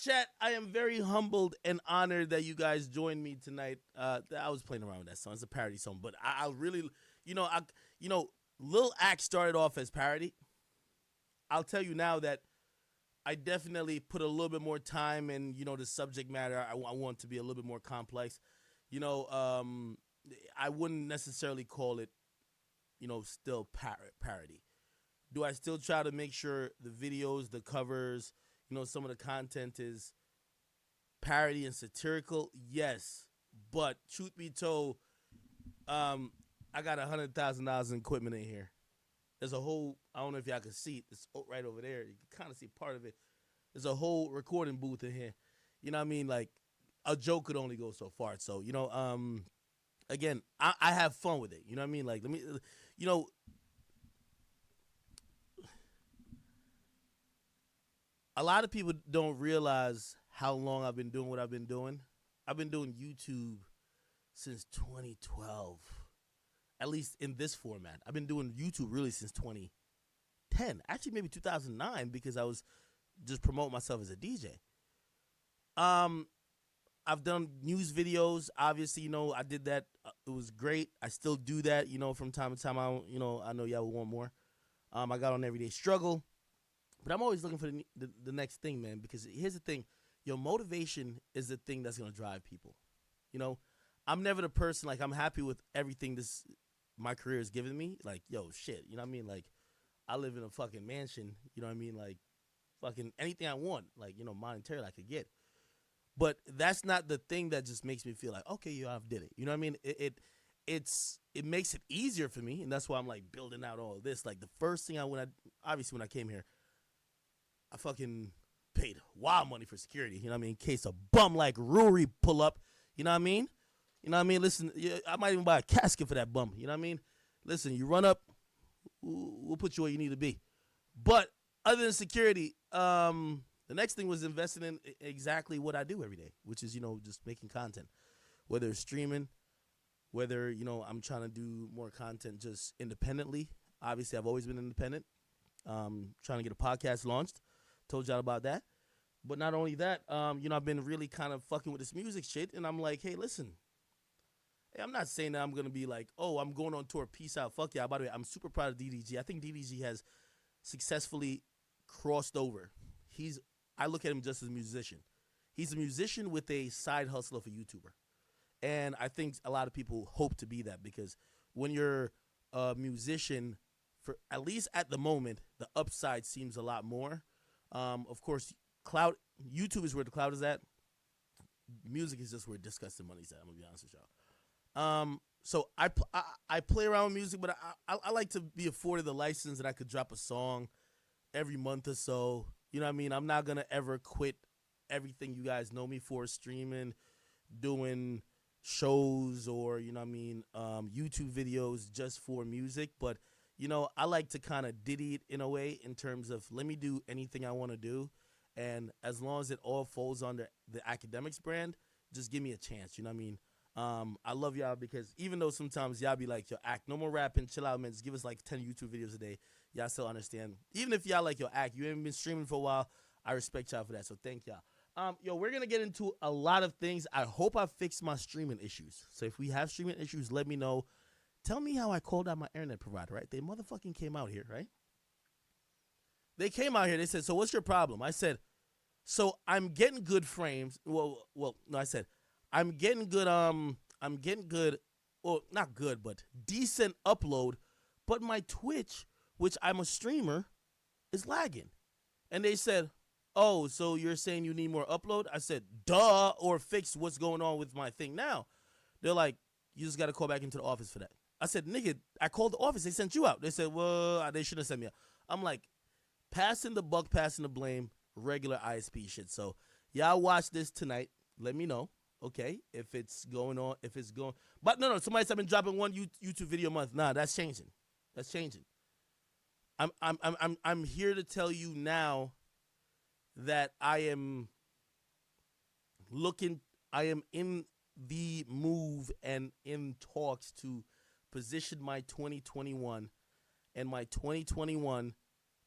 chat, I am very humbled and honored that you guys joined me tonight. I was playing around with that song. It's a parody song, but I really, you know, Lil Axe started off as parody. I'll tell you now that I definitely put a little bit more time in, the subject matter. I want to be a little bit more complex. You know, I wouldn't necessarily call it, still parody. Do I still try to make sure the videos, the covers, some of the content is parody and satirical? Yes. But truth be told, I got $100,000 in equipment in here. There's a whole, I don't know if y'all can see it. It's right over there. You can kind of see part of it. There's a whole recording booth in here. You know what I mean? Like, a joke could only go so far. So, again, I have fun with it. You know what I mean? Like, let me, a lot of people don't realize how long I've been doing what I've been doing. I've been doing YouTube since 2012, at least in this format. I've been doing YouTube really since 2010, actually maybe 2009, because I was just promoting myself as a DJ. I've done news videos. Obviously, I did that. It was great. I still do that, from time to time. I know y'all will want more. I got on Everyday Struggle. But I'm always looking for the next thing, man, because here's the thing. Your motivation is the thing that's going to drive people. I'm never the person, like, I'm happy with everything my career has given me. Like, yo, shit, you know what I mean? Like, I live in a fucking mansion, you know what I mean? Like, fucking anything I want, like, monetarily I could get. But that's not the thing that just makes me feel like, okay, yo, I've did it. You know what I mean? It makes it easier for me, and that's why I'm, like, building out all of this. Like, the first thing obviously when I came here, I fucking paid wild money for security, you know what I mean? In case a bum like Rory pull up, you know what I mean? You know what I mean? Listen, I might even buy a casket for that bum, you know what I mean? Listen, you run up, we'll put you where you need to be. But other than security, the next thing was investing in exactly what I do every day, which is, just making content. Whether it's streaming, whether, I'm trying to do more content just independently. Obviously, I've always been independent. Trying to get a podcast launched. Told y'all about that. But not only that, I've been really kind of fucking with this music shit. And I'm like, hey, listen. Hey, I'm not saying that I'm going to be like, oh, I'm going on tour. Peace out. Fuck yeah. By the way, I'm super proud of DDG. I think DDG has successfully crossed over. I look at him just as a musician. He's a musician with a side hustle of a YouTuber. And I think a lot of people hope to be that, because when you're a musician, for at least at the moment, the upside seems a lot more. Of course, YouTube is where the cloud is at. Music is just where disgusting money's at. I'm gonna be honest with y'all. So I play around with music, but I like to be afforded the license that I could drop a song every month or so. You know what I mean? I'm not gonna ever quit everything you guys know me for, streaming, doing shows, or YouTube videos just for music. But I like to kind of diddy it in a way, in terms of, let me do anything I want to do. And as long as it all falls under the Akademiks brand, just give me a chance. You know what I mean? I love y'all, because even though sometimes y'all be like, yo, act, no more rapping, chill out, man. Just give us like 10 YouTube videos a day. Y'all still understand. Even if y'all like, yo, act, you haven't been streaming for a while, I respect y'all for that. So thank y'all. We're going to get into a lot of things. I hope I fixed my streaming issues. So if we have streaming issues, let me know. Tell me how I called out my internet provider, right? They motherfucking came out here, right? They came out here. They said, so what's your problem? I said, so I'm getting good frames. Well, no, I said, I'm getting good, well, not good, but decent upload. But my Twitch, which I'm a streamer, is lagging. And they said, oh, so you're saying you need more upload? I said, duh, or fix what's going on with my thing now. They're like, you just got to call back into the office for that. I said, nigga, I called the office. They sent you out. They said, well, they shouldn't have sent me out. I'm like, passing the buck, passing the blame, regular ISP shit. So y'all watch this tonight. Let me know, okay, if it's going on, if it's going. But no, somebody said I've been dropping one YouTube video a month. Nah, that's changing. That's changing. I'm here to tell you now that I am in the move and in talks to position my 2021, and my 2021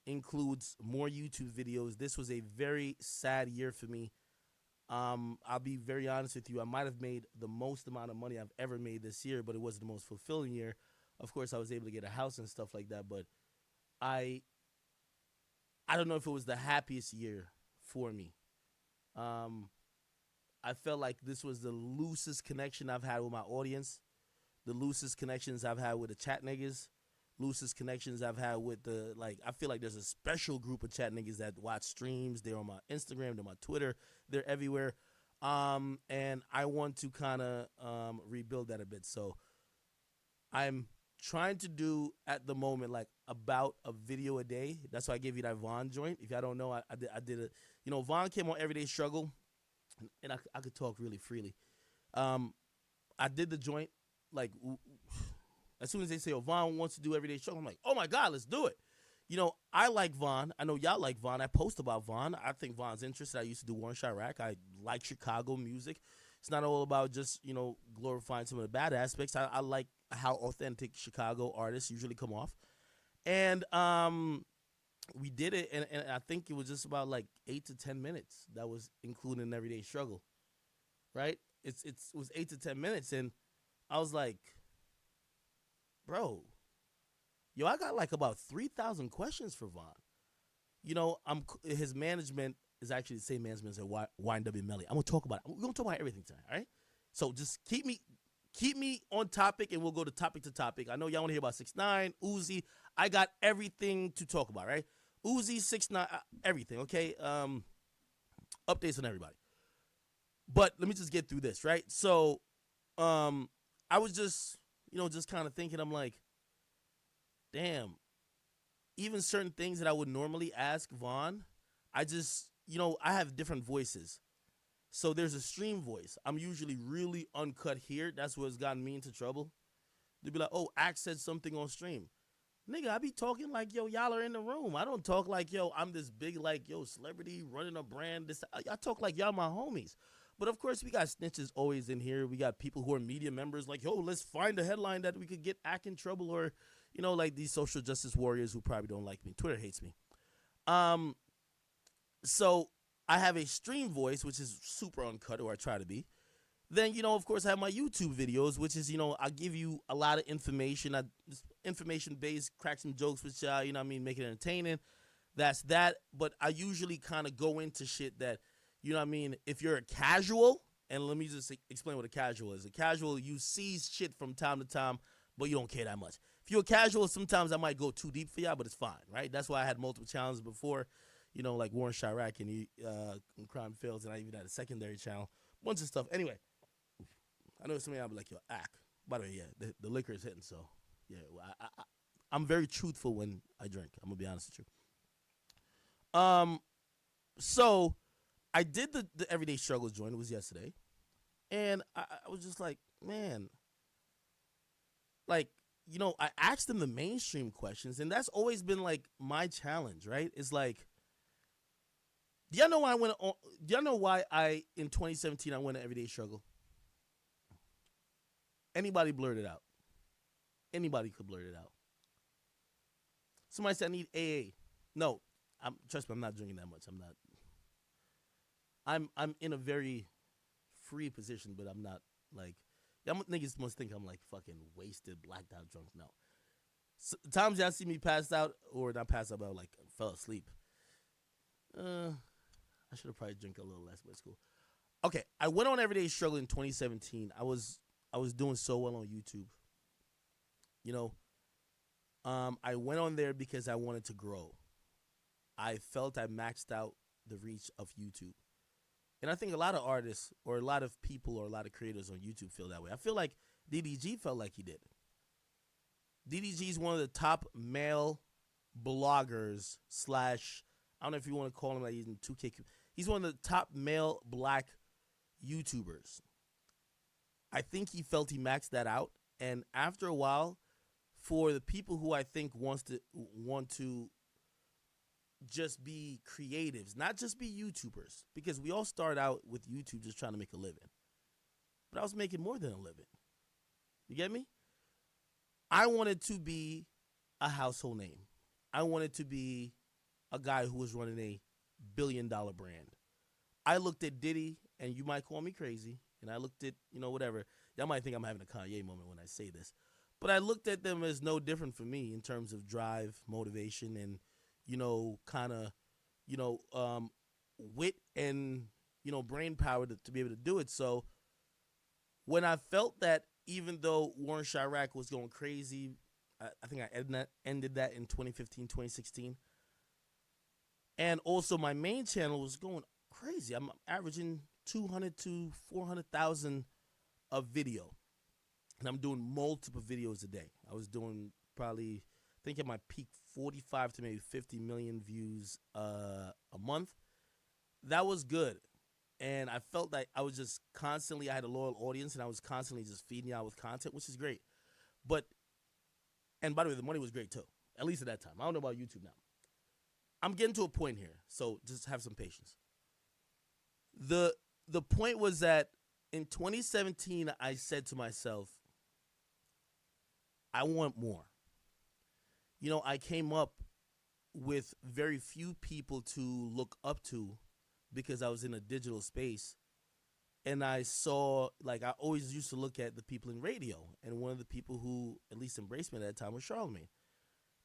includes more YouTube videos. This was a very sad year for me I'll be very honest with you. I might have made the most amount of money I've ever made this year, but it wasn't the most fulfilling year. Of course, I was able to get a house and stuff like that, but I I don't know if it was the happiest year for me. Um, I felt like this was the loosest connection I've had with my audience, the loosest connections I've had with the chat niggas, loosest connections I've had with the like. I feel like there's a special group of chat niggas that watch streams. They're on my Instagram, they're on my Twitter, they're everywhere. And I want to kind of rebuild that a bit. So I'm trying to do at the moment like about a video a day. That's why I gave you that Vaughn joint. If y'all don't know, I did a Vaughn came on Everyday Struggle, and I could talk really freely. Um, I did the joint like as soon as they say, "Oh, Vaughn wants to do Everyday Struggle," I'm like, "Oh my God, let's do it." I like Vaughn. I know y'all like Vaughn. I post about Vaughn. I think Vaughn's interested. I used to do One Chirac. I like Chicago music. It's not all about just glorifying some of the bad aspects. I like how authentic Chicago artists usually come off, and we did it, and I think it was just about like 8 to 10 minutes. That was including Everyday Struggle, right? It was 8 to 10 minutes, and I was like, bro, yo, I got like about 3,000 questions for Vaughn. I'm his management is actually the same management as YNW Melly. I'm gonna talk about it. We're gonna talk about everything tonight, all right? So just keep me on topic, and we'll go to topic. I know y'all want to hear about 6ix9ine, Uzi. I got everything to talk about, right? Uzi, 6ix9ine, everything. Okay. Updates on everybody. But let me just get through this, right? So, I was just kind of thinking. I'm like, damn. Even certain things that I would normally ask Vaughn, I have different voices. So there's a stream voice. I'm usually really uncut here. That's what's gotten me into trouble. They'd be like, "Oh, Axe said something on stream." Nigga, I be talking like, yo, y'all are in the room. I don't talk like, yo, I'm this big, like, yo, celebrity running a brand. I talk like y'all my homies. But of course, we got snitches always in here. We got people who are media members like, yo, let's find a headline that we could get Ack in trouble, or, like these social justice warriors who probably don't like me. Twitter hates me. Um, so I have a stream voice, which is super uncut, or I try to be. Then, of course, I have my YouTube videos, which is, I give you a lot of information. Information based, crack some jokes with y'all, make it entertaining. That's that. But I usually kind of go into shit that, if you're a casual, and let me just explain what a casual is. A casual, you see shit from time to time, but you don't care that much. If you're a casual, sometimes I might go too deep for y'all, but it's fine, right? That's why I had multiple challenges before, like Warren Chirac and Crime Fails, and I even had a secondary channel. Bunch of stuff. Anyway, I know somebody I'll be like, yo, Ack. By the way, yeah, the liquor is hitting, so yeah. Well, I'm very truthful when I drink. I'm gonna be honest with you. So I did the Everyday Struggles joint. It was yesterday, and I was just like, man, like I asked them the mainstream questions, and that's always been like my challenge, right? It's like, do y'all know why I went on? Do y'all know why in 2017 I went to Everyday Struggle? Anybody blurt it out. Anybody could blurt it out. Somebody said I need AA. No, trust me, I'm not drinking that much. I'm not. I'm in a very free position, but I'm not like. Y'all niggas must think I'm like fucking wasted, blacked out, drunk. No. Times y'all see me passed out, or not passed out, but like fell asleep. I should have probably drank a little less, but it's cool. Okay, I went on Everyday Struggle in 2017. I was doing so well on YouTube. I went on there because I wanted to grow. I felt I maxed out the reach of YouTube. And I think a lot of artists or a lot of people or a lot of creators on YouTube feel that way. I feel like DDG felt like he did. DDG is one of the top male bloggers slash, I don't know if you want to call him like he's in 2K. He's one of the top male black YouTubers. I think he felt he maxed that out. And after a while, for the people who I think want to just be creatives, not just be YouTubers, because we all start out with YouTube just trying to make a living. But I was making more than a living. You get me? I wanted to be a household name. I wanted to be a guy who was running a $1 billion brand. I looked at Diddy and you might call me crazy, and I looked at, whatever. Y'all might think I'm having a Kanye moment when I say this, but I looked at them as no different from me in terms of drive, motivation, and, kind of, you know, um, wit and, brain power to be able to do it. So when I felt that even though Warren Chirac was going crazy, I think I ended that in 2015, 2016. And also my main channel was going crazy. I'm averaging 200 to 400,000 a video. And I'm doing multiple videos a day. I was doing probably, I think at my peak, 45 to maybe 50 million views a month. That was good. And I felt like I was just constantly, I had a loyal audience, and I was constantly just feeding y'all with content, which is great. But, and by the way, the money was great too, at least at that time. I don't know about YouTube now. I'm getting to a point here, so just have some patience. The point was that in 2017, I said to myself, I want more. I came up with very few people to look up to because I was in a digital space. And I saw, I always used to look at the people in radio. And one of the people who at least embraced me at that time was Charlemagne.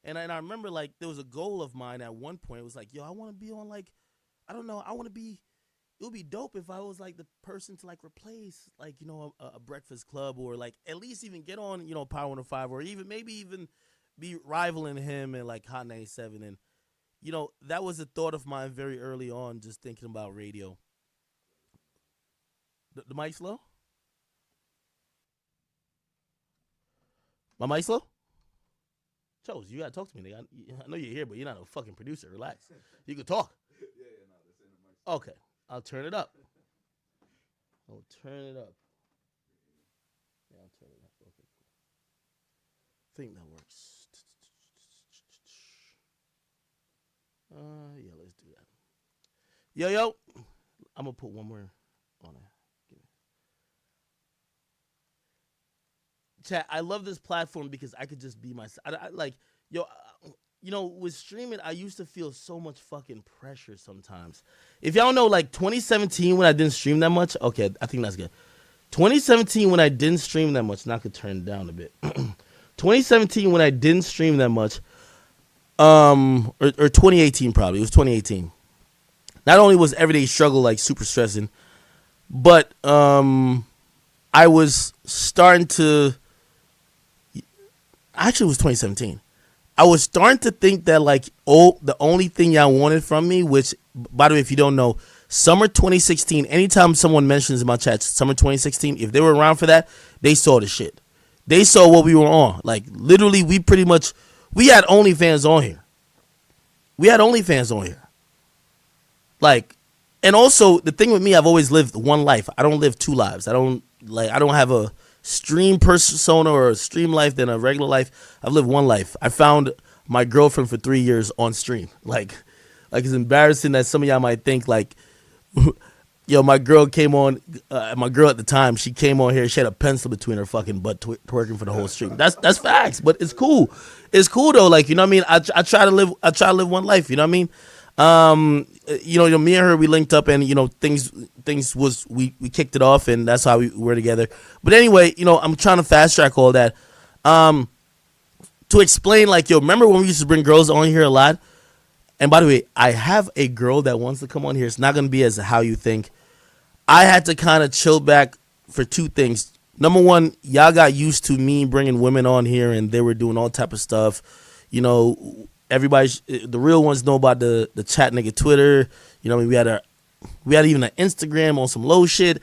And I remember, there was a goal of mine at one point. It was like, yo, I want to be on, I don't know, it would be dope if I was, the person to, replace, a Breakfast Club, or, at least even get on, Power 105, or maybe even be rivaling him in, Hot 97. And, that was a thought of mine very early on, just thinking about radio. The mic slow? My mic slow? Chose, you gotta talk to me, nigga. I know you're here, but you're not a fucking producer. Relax. You can talk. Okay, I'll turn it up. Yeah, I'll turn it up. Okay, cool. I think that works. Yeah, let's do that. Yo, I'm gonna put one more on it. Chat, I love this platform because I could just be myself. With streaming, I used to feel so much fucking pressure sometimes. If y'all know, 2017 when I didn't stream that much, okay, I think that's good. 2017 when I didn't stream that much, now I could turn it down a bit. 2017 when I didn't stream that much, or 2018 probably, it was 2018. Not only was everyday struggle super stressing, but I was starting to. Actually, it was 2017. I was starting to think that the only thing y'all wanted from me, which, by the way, if you don't know, summer 2016, anytime someone mentions in my chat summer 2016, if they were around for that, they saw the shit. They saw what we were on. Literally, we had OnlyFans on here. And also the thing with me, I've always lived one life. I don't live two lives. I don't have a stream persona or a stream life than a regular life. I've lived one life. I found my girlfriend for 3 years on stream. It's embarrassing that some of y'all might think yo, my girl came on. My girl at the time, she came on here. She had a pencil between her fucking butt, twerking for the whole stream. That's facts, but it's cool. It's cool though. You know what I mean? I try to live. I try to live one life. You know what I mean? Me and her, we linked up, and things was we kicked it off, and that's how we were together. But anyway, I'm trying to fast track all that. To explain, remember when we used to bring girls on here a lot? And by the way, I have a girl that wants to come on here. It's not gonna be as how you think. I had to kind of chill back for two things. Number one, y'all got used to me bringing women on here, and they were doing all type of stuff. Everybody, the real ones know about the chat nigga Twitter. We had even an Instagram on some low shit.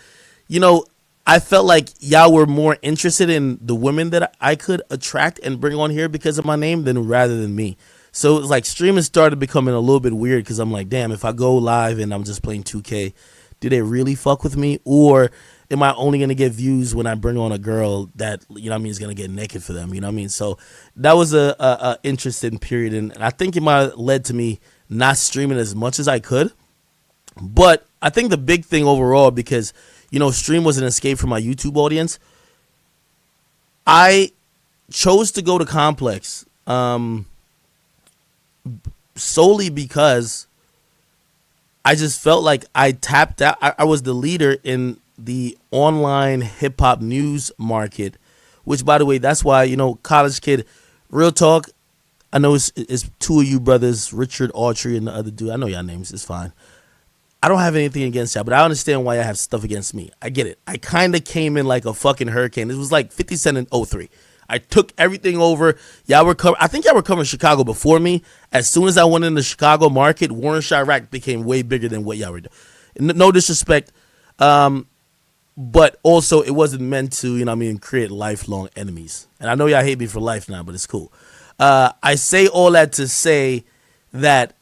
I felt like y'all were more interested in the women that I could attract and bring on here because of my name rather than me. So it's streaming started becoming a little bit weird because I'm like, damn, if I go live and I'm just playing 2K, do they really fuck with me? Or am I only going to get views when I bring on a girl that, is going to get naked for them? You know what I mean? So that was a interesting period. And I think it might have led to me not streaming as much as I could. But I think the big thing overall, because, stream was an escape from my YouTube audience, I chose to go to Complex solely because I just felt like I tapped out. I was the leader in the online hip hop news market, which, by the way, that's why, college kid, real talk. I know it's two of you brothers, Richard Autry and the other dude. I know y'all names. It's fine. I don't have anything against y'all, but I understand why y'all have stuff against me. I get it. I kind of came in like a fucking hurricane. It was like 50 Cent in '03. I took everything over. Y'all were I think y'all were covering Chicago before me. As soon as I went in the Chicago market, Warren Chirac became way bigger than what y'all were doing. No disrespect, but also it wasn't meant to, create lifelong enemies. And I know y'all hate me for life now, but it's cool. I say all that to say that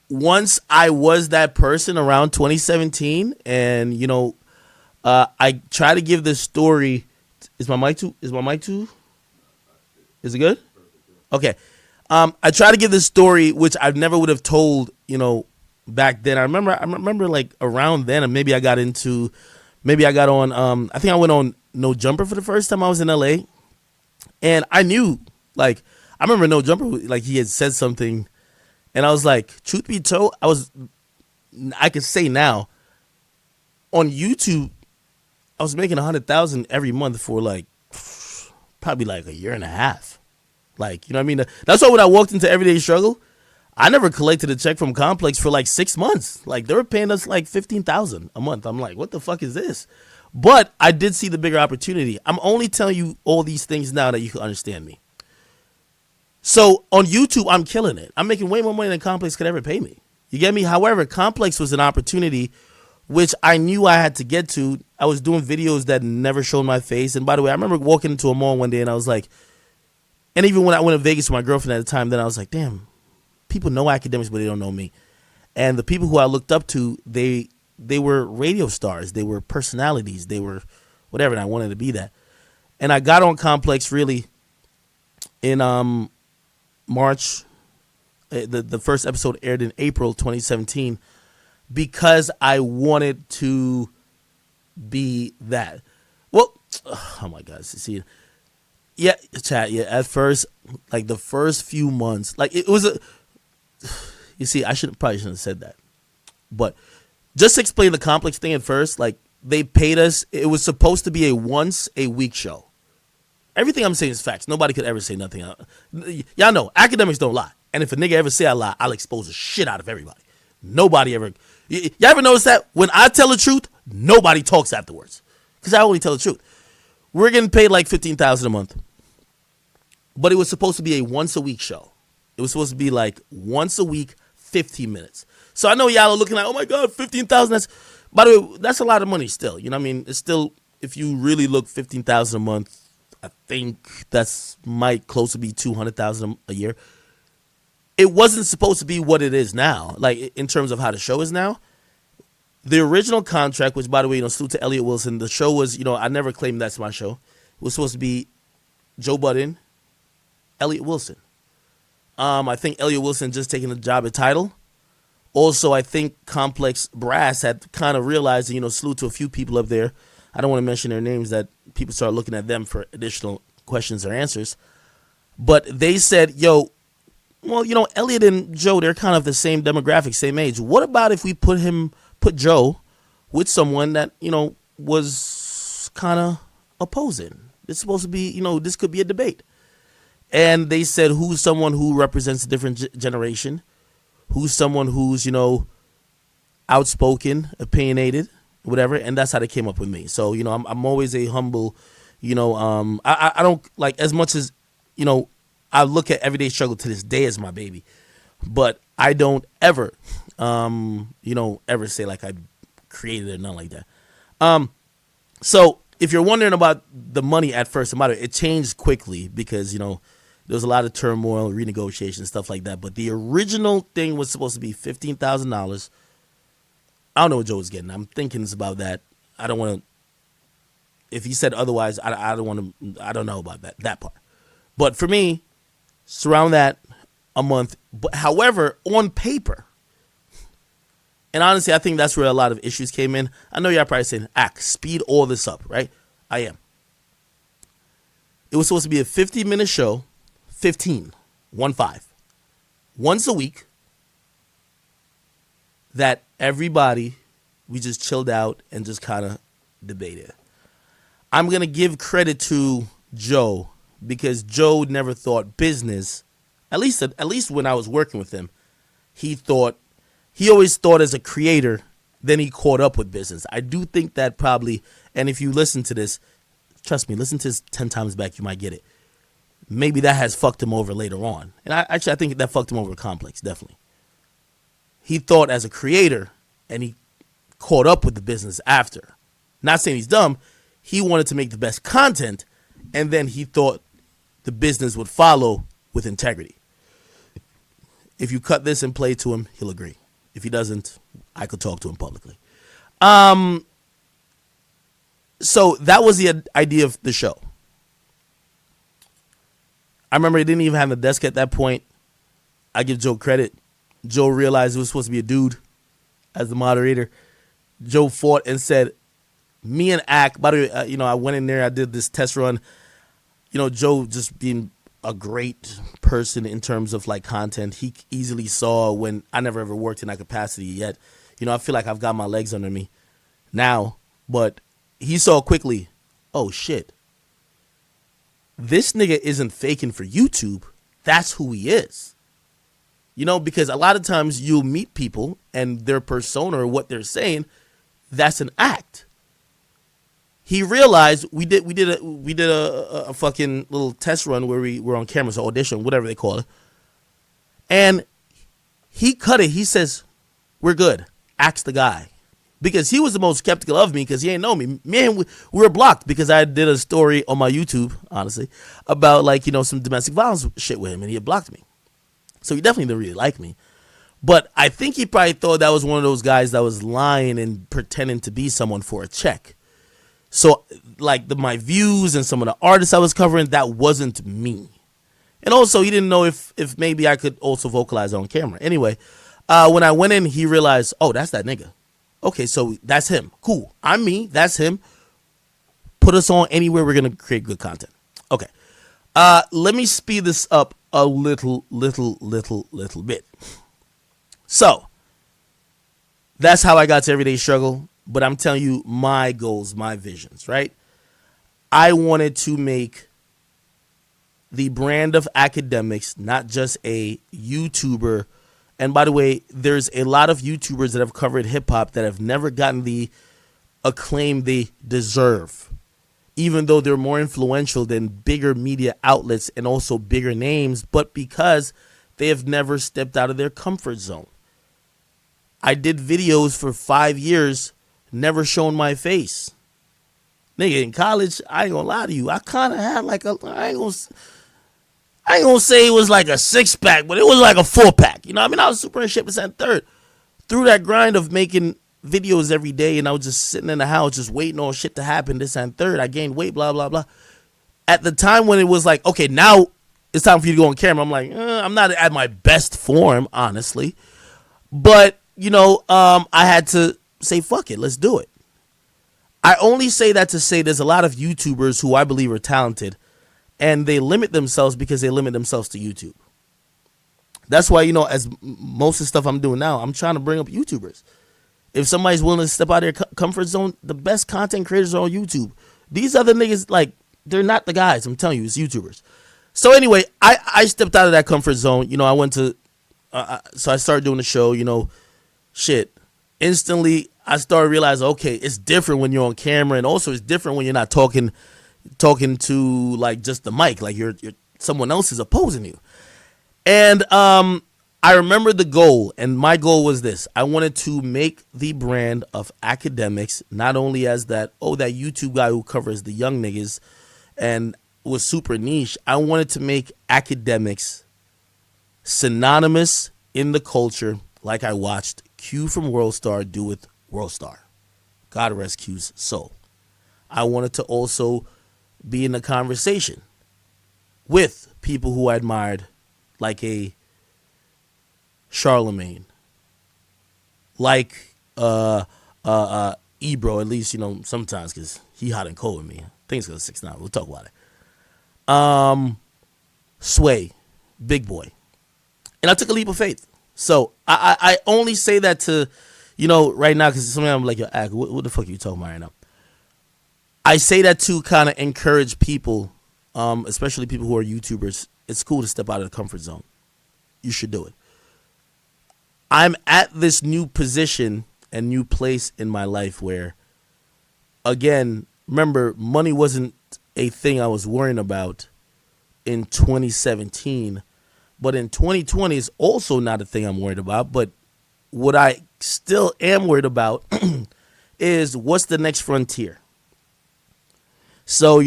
once I was that person around 2017, and I try to give this story. Is my mic too? Is it good? Okay. I try to give this story, which I never would have told, back then. I remember like around then, and maybe I got on. I think I went on No Jumper for the first time I was in LA, and I knew, like, I remember No Jumper, like he had said something, and I was like, truth be told, I could say now, on YouTube, I was making 100,000 every month for like probably like a year and a half. Like, you know what I mean? That's why when I walked into Everyday Struggle, I never collected a check from Complex for like 6 months. Like, they were paying us like 15,000 a month. I'm like, what the fuck is this? But I did see the bigger opportunity. I'm only telling you all these things now that you can understand me. So on YouTube, I'm killing it. I'm making way more money than Complex could ever pay me. You get me? However, Complex was an opportunity which I knew I had to get to. I was doing videos that never showed my face. And by the way, I remember walking into a mall one day and I was like, and even when I went to Vegas with my girlfriend at the time, then I was like, damn, people know Akademiks, but they don't know me. And the people who I looked up to, they were radio stars. They were personalities. They were whatever, and I wanted to be that. And I got on Complex really in March. The first episode aired in April 2017 because I wanted to be that. Well, oh my God, see, yeah, chat, yeah. At first, like the first few months, like it was a. You see, I probably shouldn't have said that, but just to explain the Complex thing at first, like they paid us. It was supposed to be a once a week show. Everything I'm saying is facts. Nobody could ever say nothing. Y'all know Akademiks don't lie, and if a nigga ever say I lie, I'll expose the shit out of everybody. Nobody ever. Y'all ever notice that when I tell the truth, nobody talks afterwards because I only tell the truth. We're getting paid like $15,000 a month, but it was supposed to be a once a week show. It was supposed to be like once a week, 15 minutes. So I know y'all are looking like, oh my God, 15,000. That's, by the way, that's a lot of money still. You know what I mean? It's still, if you really look, 15,000 a month. I think that's might close to be 200,000 a year. It wasn't supposed to be what it is now, like in terms of how the show is now. The original contract, which by the way, salute to Elliott Wilson. The show was, I never claimed that's my show. It was supposed to be Joe Budden, Elliott Wilson. I think Elliott Wilson just taking the job at Tidal. Also, I think Complex Brass had kind of realized, salute to a few people up there. I don't want to mention their names, that people start looking at them for additional questions or answers. But they said, yo, well, Elliot and Joe, they're kind of the same demographic, same age. What about if we put Joe with someone that, was kind of opposing? It's supposed to be, this could be a debate. And they said, who's someone who represents a different generation? Who's someone who's, outspoken, opinionated, whatever, and that's how they came up with me. So, I'm always a humble, I don't, like, as much as, I look at Everyday Struggle to this day as my baby, but I don't ever, ever say like I created it or nothing like that. So if you're wondering about the money at first, it changed quickly because, there was a lot of turmoil, renegotiation, stuff like that. But the original thing was supposed to be $15,000. I don't know what Joe was getting. I'm thinking it's about that. I don't want to. If he said otherwise, I don't want to. I don't know about that part. But for me, it's around that a month. But however, on paper, and honestly, I think that's where a lot of issues came in. I know y'all probably saying, speed all this up, right? I am. It was supposed to be a 50-minute show, 1-5, once a week. that everybody, we just chilled out and just kind of debated. I'm going to give credit to Joe because Joe never thought business, at least when I was working with him, he always thought as a creator, then he caught up with business. I do think that probably, and if you listen to this, trust me, listen to this 10 times back, you might get it. Maybe that has fucked him over later on. And I think that fucked him over Complex, definitely. He thought as a creator, and he caught up with the business after. Not saying he's dumb. He wanted to make the best content, and then he thought the business would follow with integrity. If you cut this and play to him, he'll agree. If he doesn't, I could talk to him publicly. So that was the idea of the show. I remember he didn't even have a desk at that point. I give Joe credit. Joe realized it was supposed to be a dude as the moderator. Joe fought and said, me and Ak, by the way, I went in there, I did this test run. Joe just being a great person in terms of like content. He easily saw when I never ever worked in that capacity yet. I feel like I've got my legs under me now, but he saw quickly, oh shit, this nigga isn't faking for YouTube. That's who he is. Because a lot of times you'll meet people and their persona or what they're saying, that's an act. He realized we did a fucking little test run where we were on camera, so audition, whatever they call it. And he cut it. He says, we're good. Ask the guy. Because he was the most skeptical of me because he ain't know me. Man, we were blocked because I did a story on my YouTube, honestly, about some domestic violence shit with him, and he had blocked me. So he definitely didn't really like me. But I think he probably thought that was one of those guys that was lying and pretending to be someone for a check. So my views and some of the artists I was covering, that wasn't me. And also he didn't know if maybe I could also vocalize on camera. Anyway, when I went in, he realized, oh, that's that nigga. Okay, so that's him. Cool. I'm me. That's him. Put us on anywhere we're going to create good content. Okay. Let me speed this up a little bit. So, that's how I got to Everyday Struggle. But I'm telling you my goals, my visions, right? I wanted to make the brand of Akademiks, not just a YouTuber. And by the way, there's a lot of YouTubers that have covered hip-hop that have never gotten the acclaim they deserve, even though they're more influential than bigger media outlets and also bigger names, but because they have never stepped out of their comfort zone. I did videos for 5 years, never shown my face. Nigga, in college, I ain't gonna lie to you, I kind of had I ain't gonna say it was like a 6-pack, but it was like a 4-pack. I was super in shape and third. Through that grind of making videos every day, and I was just sitting in the house just waiting on shit to happen, this and third. I gained weight, blah, blah, blah. At the time when it was like, okay, now it's time for you to go on camera, I'm like, I'm not at my best form, honestly. But, I had to say, fuck it, let's do it. I only say that to say there's a lot of YouTubers who I believe are talented, and they limit themselves because they limit themselves to YouTube. That's why, as most of the stuff I'm doing now, I'm trying to bring up YouTubers. If somebody's willing to step out of their comfort zone, the best content creators are on YouTube. These other niggas, they're not the guys. I'm telling you, it's YouTubers. So anyway, I stepped out of that comfort zone. I went to, so I started doing the show, shit. Instantly, I started realizing, okay, it's different when you're on camera, and also it's different when you're not talking to just the mic, you're someone else is opposing you. And I remember the goal, and my goal was this. I wanted to make the brand of Akademiks not only as that YouTube guy who covers the young niggas and was super niche. I wanted to make Akademiks synonymous in the culture, like I watched Q from World Star do with World Star. God rest Q's soul. I wanted to also be in a conversation with people who I admired, like a Charlemagne, like Ebro, at least, sometimes, because he hot and cold with me. I think it's because 6ix9ine. We'll talk about it. Sway, Big Boy. And I took a leap of faith. So I only say that to, right now because sometimes I'm like, yo, Ak, what the fuck are you talking about right now? I say that to kind of encourage people, especially people who are YouTubers. It's cool to step out of the comfort zone. You should do it. I'm at this new position and new place in my life where, again, remember, money wasn't a thing I was worrying about in 2017, but in 2020 is also not a thing I'm worried about. But what I still am worried about is what's the next frontier. So,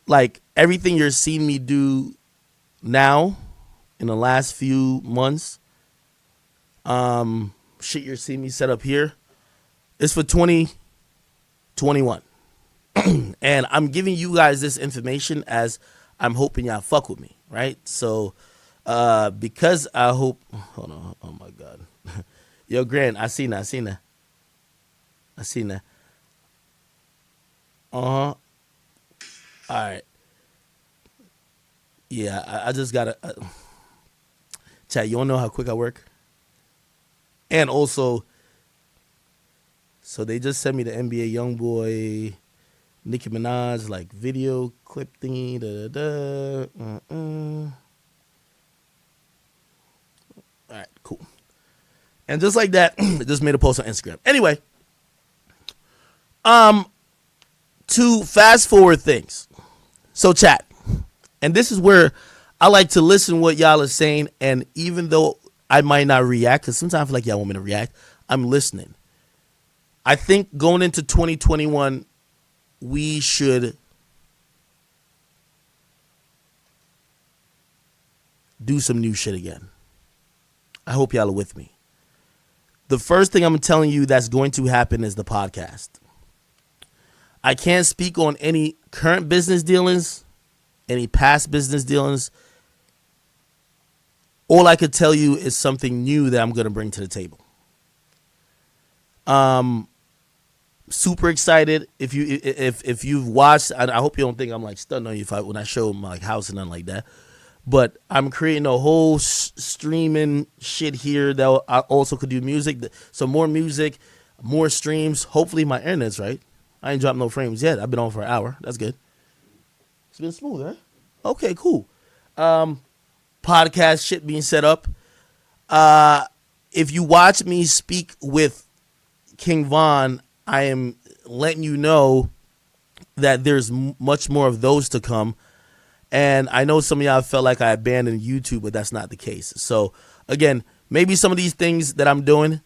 like everything you're seeing me do now in the last few months, shit you're seeing me set up here, is for 2021. And I'm giving you guys this information as I'm hoping y'all fuck with me, right? So, because I hope, hold on, oh my God. Yo, Grant, I seen that. Uh-huh. All right. Yeah, I just gotta, chat, you wanna know how quick I work? And also, so they just sent me the NBA YoungBoy, Nicki Minaj, like video clip thingy, All right, cool. And just like that, I just made a post on Instagram. Anyway, to fast forward things. So chat, and this is where I like to listen what y'all are saying, and even though I might not react, because sometimes I feel like y'all want me to react, I'm listening. I think going into 2021, we should do some new shit again. I hope y'all are with me. The first thing I'm telling you that's going to happen is the podcast. I can't speak on any current business dealings, any past business dealings. All I could tell you is something new that I'm going to bring to the table. Super excited. If you've watched, I hope you don't think I'm like stunning on you when I show my like, house and nothing like that. But I'm creating a whole streaming shit here that I also could do music. So more music, more streams. Hopefully my internet's right. I ain't dropped no frames yet. I've been on for an hour. That's good. It's been smooth, huh? Okay, cool. Podcast shit being set up. If you watch me speak with King Von, I am letting you know that there's much more of those to come. And I know some of y'all felt like I abandoned YouTube, but that's not the case. So, again, maybe some of these things that I'm doing,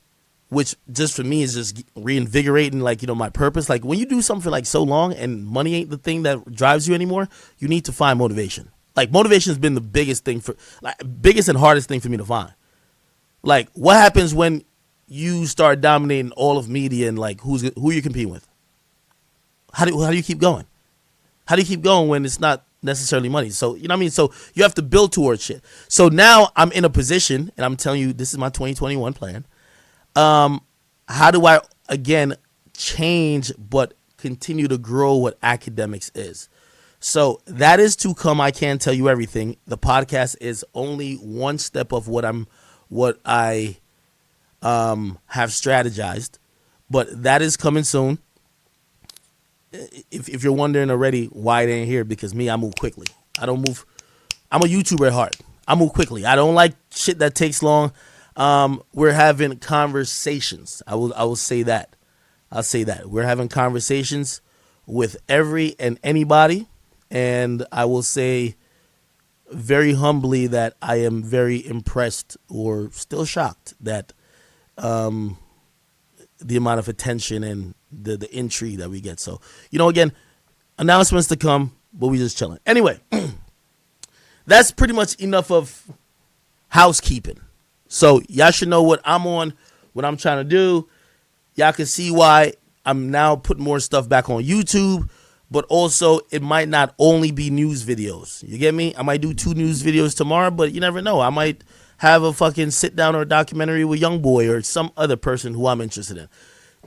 which just for me is just reinvigorating, like, my purpose. Like, when you do something for, like, so long and money ain't the thing that drives you anymore, you need to find motivation. Like, motivation has been the biggest and hardest thing for me to find. Like, what happens when you start dominating all of media and, like, who you competing with? How do you keep going? How do you keep going when it's not necessarily money? So, you know what I mean? So you have to build towards shit. So now I'm in a position, and I'm telling you, this is my 2021 plan. How do I, again, change but continue to grow what Akademiks is? So that is to come. I can't tell you everything. The podcast is only one step of what I have strategized, but that is coming soon. If you're wondering already why it ain't here, because me, I move quickly. I don't move. I'm a YouTuber at heart. I move quickly. I don't like shit that takes long. We're having conversations. I will say that. I'll say that. We're having conversations with every and anybody. And I will say very humbly that I am very impressed or still shocked that the amount of attention and the intrigue that we get. So, again, announcements to come, but we just chilling. Anyway, that's pretty much enough of housekeeping. So y'all should know what I'm on, what I'm trying to do. Y'all can see why I'm now putting more stuff back on YouTube, but also it might not only be news videos. You get me? I might do 2 news videos tomorrow, but you never know. I might have a fucking sit down or a documentary with YoungBoy or some other person who I'm interested in.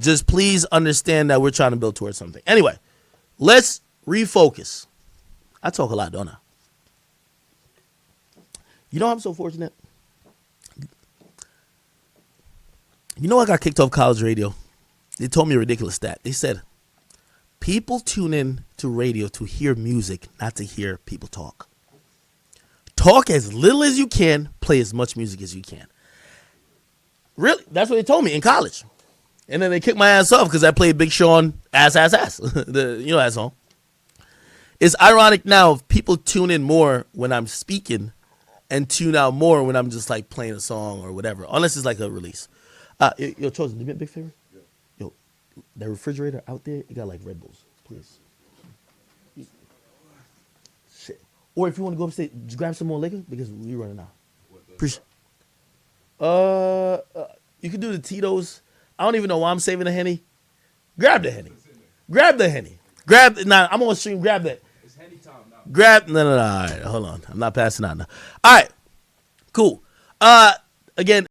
Just please understand that we're trying to build towards something. Anyway, let's refocus. I talk a lot, don't I? I'm so fortunate. You know, I got kicked off college radio. They told me a ridiculous stat. They said people tune in to radio to hear music, not to hear people talk. Talk as little as you can, play as much music as you can. Really? That's what they told me in college. And then they kicked my ass off because I played Big Sean ass. You know that song. It's ironic now people tune in more when I'm speaking and tune out more when I'm just like playing a song or whatever, unless it's like a release. Yo, Chosen, do me a big favor? Yeah. Yo, that refrigerator out there, it got like Red Bulls, please. Shit. Or if you want to go upstairs, just grab some more liquor because we're running out. Appreciate. You can do the Tito's. I don't even know why I'm saving the Henny. Grab the Henny. Grab the Henny. Nah, I'm on stream. Grab that. It's Henny time now. No. All right, hold on. I'm not passing out now. All right, cool. Again.